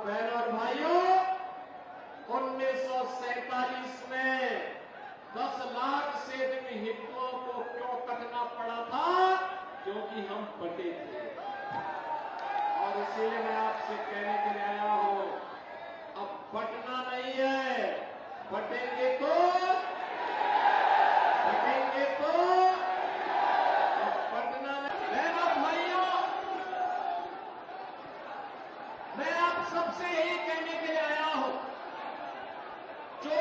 बहनों और भाइयों, 1947 में 10 लाख से अधिक हिंदुओं को क्यों कटना पड़ा था? क्योंकि हम बटे थे। और इसीलिए मैं आपसे कहने के लिए आया हूं, अब बटना नहीं है, बटेंगे तो अब बटना नहीं। बहनों भाइयों, मैं आप सबसे यही कहने के लिए आया हूं, जो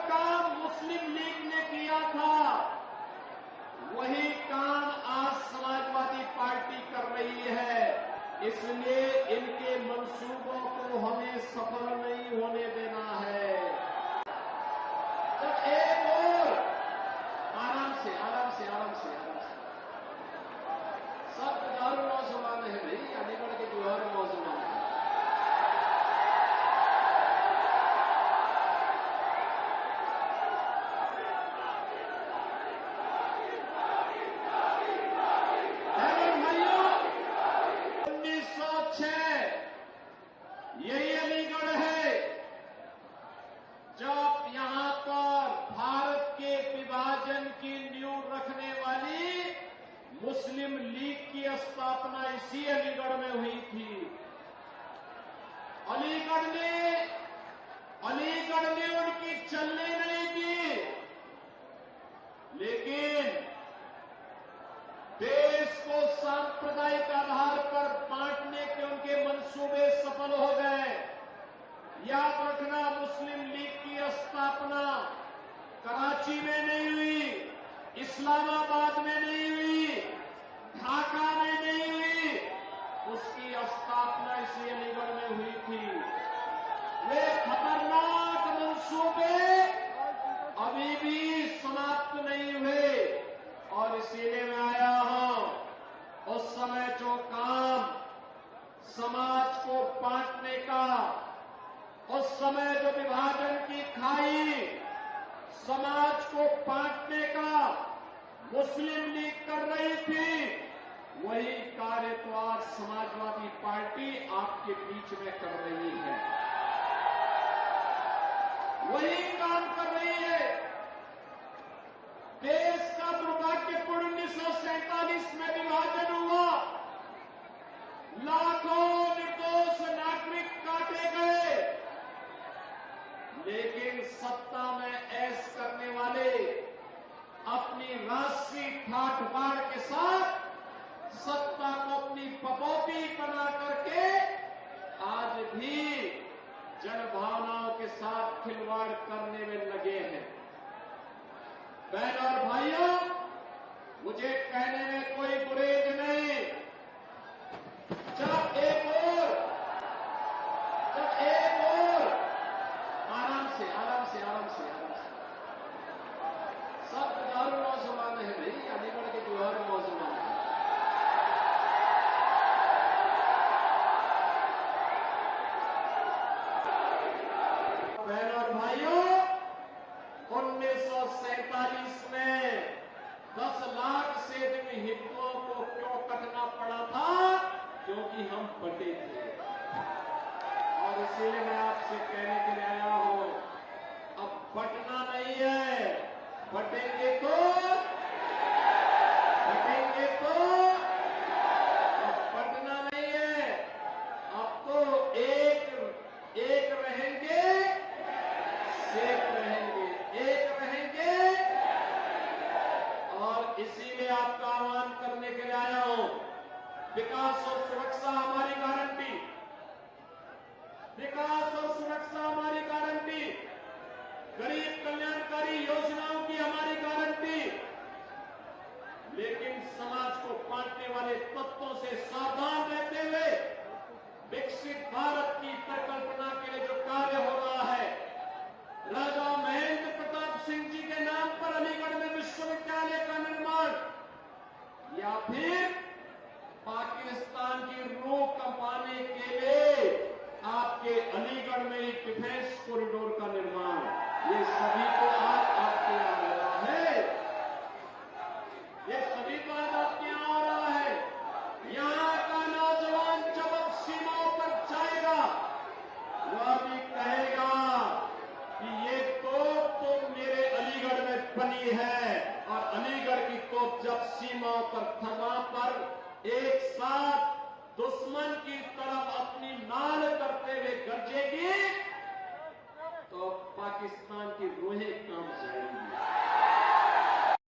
काम मुस्लिम लीग ने किया था, वही काम आज समाजवादी पार्टी कर रही है। इसलिए इनके मंसूबों को हमें सफल नहीं होने देना है। जब एक और आराम से सब हजारों नौजवान है भाई, अलीगढ़ के हजारों नौजवान है। यही अलीगढ़ है जब यहां पर भारत के विभाजन की नींव रखने वाली मुस्लिम लीग की स्थापना इसी अलीगढ़ में हुई थी। अलीगढ़ ने उनकी चलने नहीं दी, लेकिन देश को सांप्रदायिक आधार पर बांटने के उनके मंसूबे सफल हो गए। याद रखना, मुस्लिम लीग की स्थापना कराची में नहीं हुई, इस्लामाबाद में नहीं हुई, ढाका में नहीं हुई, उसकी स्थापना इसी अलीगढ़ में हुई थी। वे खतरनाक मंसूबे अभी भी समाप्त नहीं हुए और इसीलिए मैं आया हूं। उस समय जो काम समाज को बांटने का, उस समय जो विभाजन की खाई समाज को बांटने का मुस्लिम लीग कर रही थी, वही कार्य तो आज समाजवादी पार्टी आपके बीच में कर रही है, वही काम कर रही है। देश का दुर्भाग्यपूर्ण 1947 में विभाजन हुआ, लाखों निर्दोष नागरिक काटे गए, लेकिन सत्ता में ऐश करने वाले अपनी राष्ट्रीय ठाट बाट के साथ सत्ता को अपनी पपौती बना करके आज भी जनभावनाओं के साथ खिलवाड़ करने में लगे हैं। बहनों और भाइयों, मुझे कहने में कोई गुरेज नहीं। जब एक और आराम से सब हजारों नौजवान है भाई, अलीगढ़ के हजारों नौजवान है। बहनों और भाइयों, 1947 में 10 लाख से अधिक हिंदुओं को क्यों कटना पड़ा था? क्योंकि हम बटे थे। और इसीलिए मैं आपसे कहने के लिए आया हूं, अब बटना नहीं है, बटेंगे तो अब बटना नहीं है, अब तो एक रहेंगे, सेफ रहेंगे, एक रहेंगे। और इसीलिए आपका आह्वान करने के लिए आया हूं, विकास और सुरक्षा हमारी गारंटी, विकास और सुरक्षा हमारी गारंटी, गरीब कल्याणकारी योजनाओं की हमारी गारंटी, लेकिन समाज को बांटने वाले तत्वों से सावधान रहते हुए विकसित भारत की परिकल्पना के लिए जो कार्य हो रहा है, राजा महेंद्र प्रताप सिंह जी के नाम पर अलीगढ़ में विश्वविद्यालय का निर्माण, या फिर पाकिस्तान की रूह कंपाने के लिए आपके अलीगढ़ में एक डिफेंस कॉरिडोर का निर्माण, ये सभी को आज आपके यहाँ आ रहा है, ये सभी को आज आपके यहाँ आ रहा है। यहाँ का नौजवान की है और अलीगढ़ की तोप जब सीमाओं पर थमा पर एक साथ दुश्मन की तरफ अपनी नाल करते हुए गरजेगी तो पाकिस्तान की रूहें कांप जाएंगी।